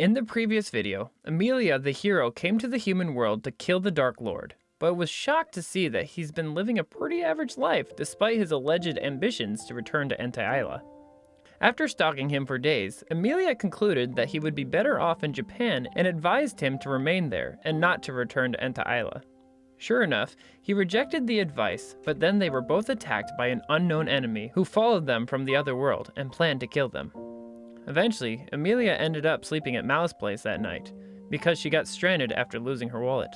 In the previous video, Amelia, the hero, came to the human world to kill the Dark Lord, but was shocked to see that he's been living a pretty average life despite his alleged ambitions to return to Anti-Isla. After stalking him for days, Amelia concluded that he would be better off in Japan and advised him to remain there and not to return to Anti-Isla. Sure enough, he rejected the advice, but then they were both attacked by an unknown enemy who followed them from the other world and planned to kill them. Eventually, Amelia ended up sleeping at Mao's place that night, because she got stranded after losing her wallet.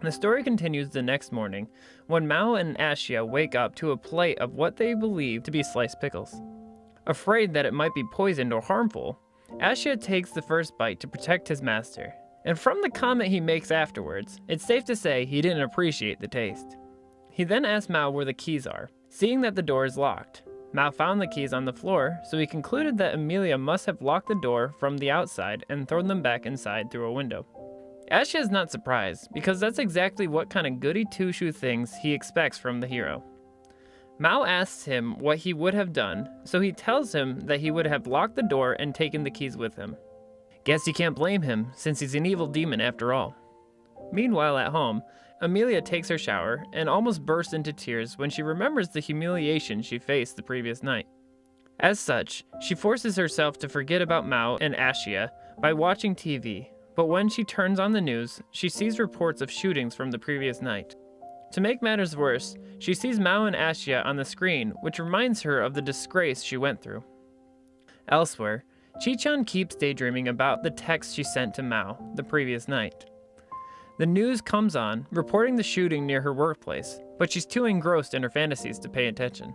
The story continues the next morning, when Mao and Ashia wake up to a plate of what they believe to be sliced pickles. Afraid that it might be poisoned or harmful, Ashia takes the first bite to protect his master, and from the comment he makes afterwards, it's safe to say he didn't appreciate the taste. He then asks Mao where the keys are, seeing that the door is locked. Mao found the keys on the floor, so he concluded that Amelia must have locked the door from the outside and thrown them back inside through a window. Ashia is not surprised, because that's exactly what kind of goody two-shoe things he expects from the hero. Mao asks him what he would have done, so he tells him that he would have locked the door and taken the keys with him. Guess you can't blame him, since he's an evil demon after all. Meanwhile at home, Amelia takes her shower and almost bursts into tears when she remembers the humiliation she faced the previous night. As such, she forces herself to forget about Mao and Ashia by watching TV, but when she turns on the news, she sees reports of shootings from the previous night. To make matters worse, she sees Mao and Ashia on the screen, which reminds her of the disgrace she went through. Elsewhere, Chi-chan keeps daydreaming about the text she sent to Mao the previous night. The news comes on, reporting the shooting near her workplace, but she's too engrossed in her fantasies to pay attention.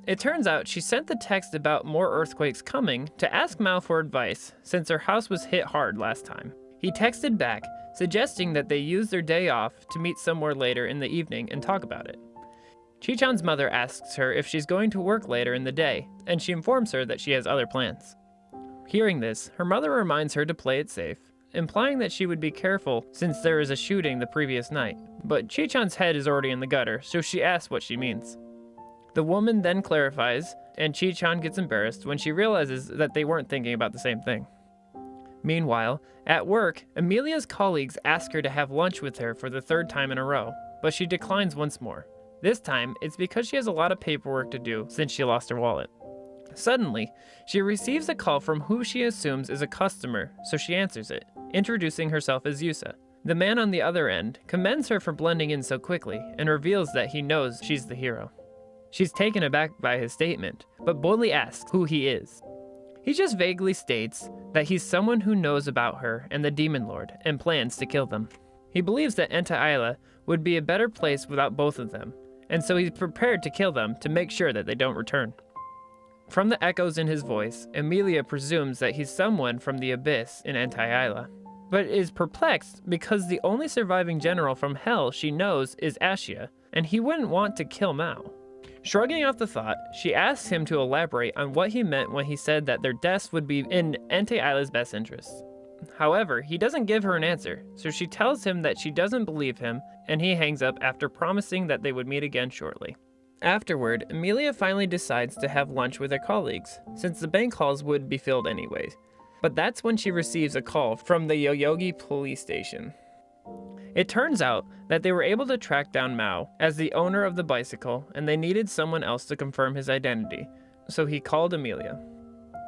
It turns out she sent the text about more earthquakes coming to ask Mao for advice, since her house was hit hard last time. He texted back, suggesting that they use their day off to meet somewhere later in the evening and talk about it. Chi-chan's mother asks her if she's going to work later in the day, and she informs her that she has other plans. Hearing this, her mother reminds her to play it safe, implying that she would be careful since there is a shooting the previous night, but Chi-chan's head is already in the gutter, so she asks what she means. The woman then clarifies, and Chi-chan gets embarrassed when she realizes that they weren't thinking about the same thing. Meanwhile, at work, Amelia's colleagues ask her to have lunch with her for the third time in a row, but she declines once more. This time, it's because she has a lot of paperwork to do since she lost her wallet. Suddenly, she receives a call from who she assumes is a customer, so she answers it, introducing herself as Yusa. The man on the other end commends her for blending in so quickly and reveals that he knows she's the hero. She's taken aback by his statement, but boldly asks who he is. He just vaguely states that he's someone who knows about her and the Demon Lord and plans to kill them. He believes that Anti-Isla would be a better place without both of them, and so he's prepared to kill them to make sure that they don't return. From the echoes in his voice, Amelia presumes that he's someone from the Abyss in Anti-Isla, but is perplexed because the only surviving general from Hell she knows is Ashia, and he wouldn't want to kill Mao. Shrugging off the thought, she asks him to elaborate on what he meant when he said that their deaths would be in Anti-Isla's best interests. However, he doesn't give her an answer, so she tells him that she doesn't believe him, and he hangs up after promising that they would meet again shortly. Afterward, Amelia finally decides to have lunch with her colleagues, since the bank halls would be filled anyways. But that's when she receives a call from the Yoyogi police station. It turns out that they were able to track down Mao as the owner of the bicycle, and they needed someone else to confirm his identity, so he called Amelia.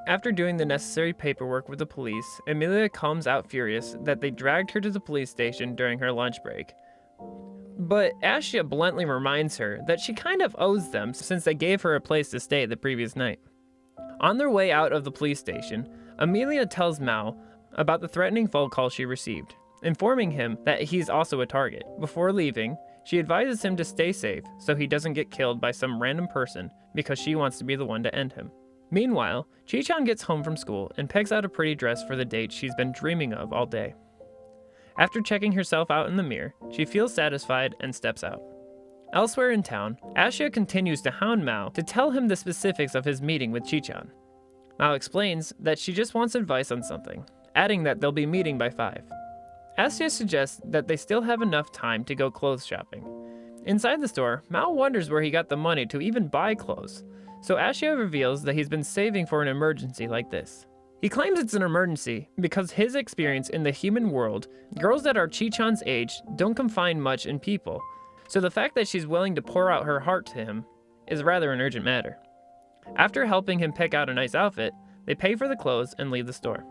After doing the necessary paperwork with the police, Amelia comes out furious that they dragged her to the police station during her lunch break. But Ashia bluntly reminds her that she kind of owes them since they gave her a place to stay the previous night. On their way out of the police station, Amelia tells Mao about the threatening phone call she received, informing him that he's also a target. Before leaving, she advises him to stay safe so he doesn't get killed by some random person because she wants to be the one to end him. Meanwhile, Chi-chan gets home from school and picks out a pretty dress for the date she's been dreaming of all day. After checking herself out in the mirror, she feels satisfied and steps out. Elsewhere in town, Ashia continues to hound Mao to tell him the specifics of his meeting with Chi-chan. Mao explains that she just wants advice on something, adding that they'll be meeting by 5. Ashia suggests that they still have enough time to go clothes shopping. Inside the store, Mao wonders where he got the money to even buy clothes, so Ashia reveals that he's been saving for an emergency like this. He claims it's an emergency because his experience in the human world, girls that are Chi-chan's age don't confine much in people, so the fact that she's willing to pour out her heart to him is rather an urgent matter. After helping him pick out a nice outfit, they pay for the clothes and leave the store.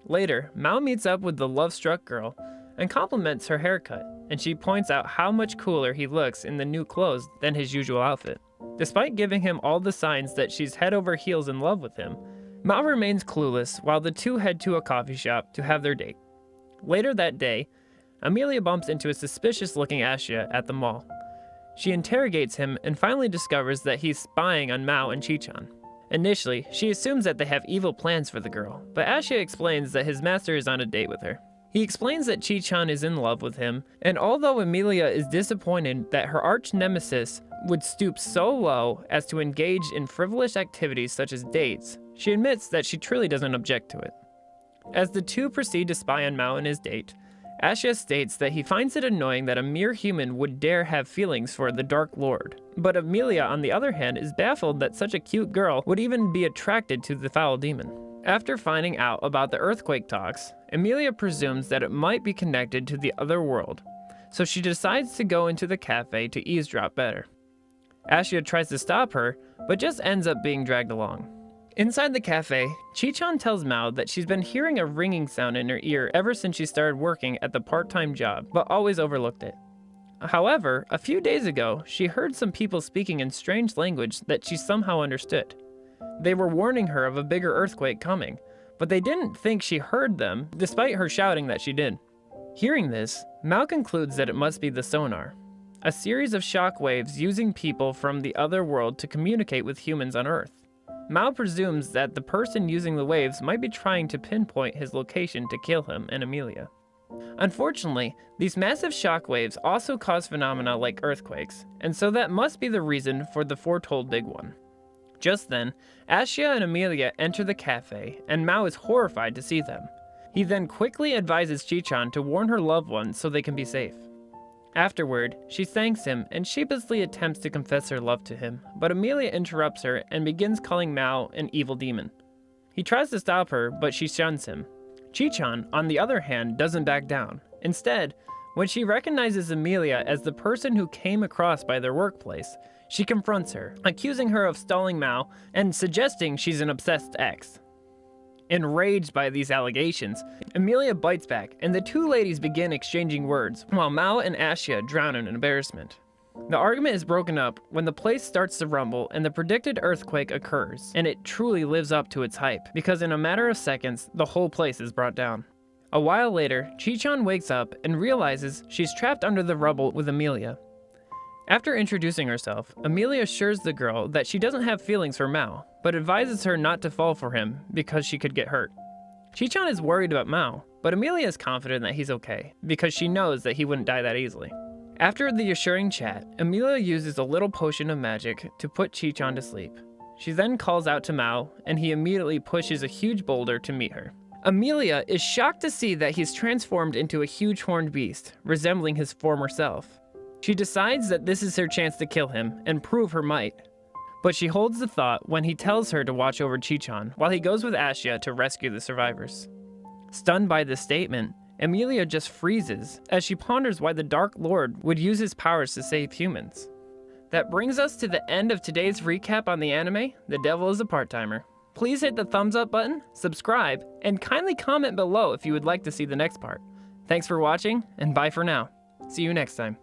Later, Mao meets up with the love-struck girl and compliments her haircut, and she points out how much cooler he looks in the new clothes than his usual outfit. Despite giving him all the signs that she's head over heels in love with him, Mao remains clueless while the two head to a coffee shop to have their date. Later that day, Amelia bumps into a suspicious-looking Asya at the mall. She interrogates him and finally discovers that he's spying on Mao and Chi-chan. Initially, she assumes that they have evil plans for the girl, but Asya explains that his master is on a date with her. He explains that Chi-chan is in love with him, and although Amelia is disappointed that her arch-nemesis would stoop so low as to engage in frivolous activities such as dates, she admits that she truly doesn't object to it. As the two proceed to spy on Mao and his date, Asya states that he finds it annoying that a mere human would dare have feelings for the Dark Lord. But Amelia, on the other hand, is baffled that such a cute girl would even be attracted to the foul demon. After finding out about the earthquake talks, Amelia presumes that it might be connected to the other world, so she decides to go into the cafe to eavesdrop better. Asya tries to stop her, but just ends up being dragged along. Inside the cafe, Chi-chan tells Mao that she's been hearing a ringing sound in her ear ever since she started working at the part-time job, but always overlooked it. However, a few days ago, she heard some people speaking in strange language that she somehow understood. They were warning her of a bigger earthquake coming, but they didn't think she heard them, despite her shouting that she did. Hearing this, Mao concludes that it must be the sonar, a series of shock waves using people from the other world to communicate with humans on Earth. Mao presumes that the person using the waves might be trying to pinpoint his location to kill him and Amelia. Unfortunately, these massive shock waves also cause phenomena like earthquakes, and so that must be the reason for the foretold big one. Just then, Asya and Amelia enter the cafe, and Mao is horrified to see them. He then quickly advises Chi-chan to warn her loved ones so they can be safe. Afterward, she thanks him and sheepishly attempts to confess her love to him, but Amelia interrupts her and begins calling Mao an evil demon. He tries to stop her, but she shuns him. Chi-chan, on the other hand, doesn't back down. Instead, when she recognizes Amelia as the person who came across by their workplace, she confronts her, accusing her of stalling Mao and suggesting she's an obsessed ex. Enraged by these allegations, Amelia bites back, and the two ladies begin exchanging words, while Mao and Asya drown in embarrassment. The argument is broken up when the place starts to rumble and the predicted earthquake occurs, and it truly lives up to its hype, because in a matter of seconds, the whole place is brought down. A while later, Chi-chan wakes up and realizes she's trapped under the rubble with Amelia. After introducing herself, Amelia assures the girl that she doesn't have feelings for Mao, but advises her not to fall for him because she could get hurt. Chi-chan is worried about Mao, but Amelia is confident that he's okay, because she knows that he wouldn't die that easily. After the assuring chat, Amelia uses a little potion of magic to put Chi-chan to sleep. She then calls out to Mao, and he immediately pushes a huge boulder to meet her. Amelia is shocked to see that he's transformed into a huge horned beast, resembling his former self. She decides that this is her chance to kill him and prove her might. But she holds the thought when he tells her to watch over Chi-chan while he goes with Asya to rescue the survivors. Stunned by this statement, Amelia just freezes as she ponders why the Dark Lord would use his powers to save humans. That brings us to the end of today's recap on the anime, The Devil is a Part-Timer. Please hit the thumbs up button, subscribe, and kindly comment below if you would like to see the next part. Thanks for watching, and bye for now. See you next time.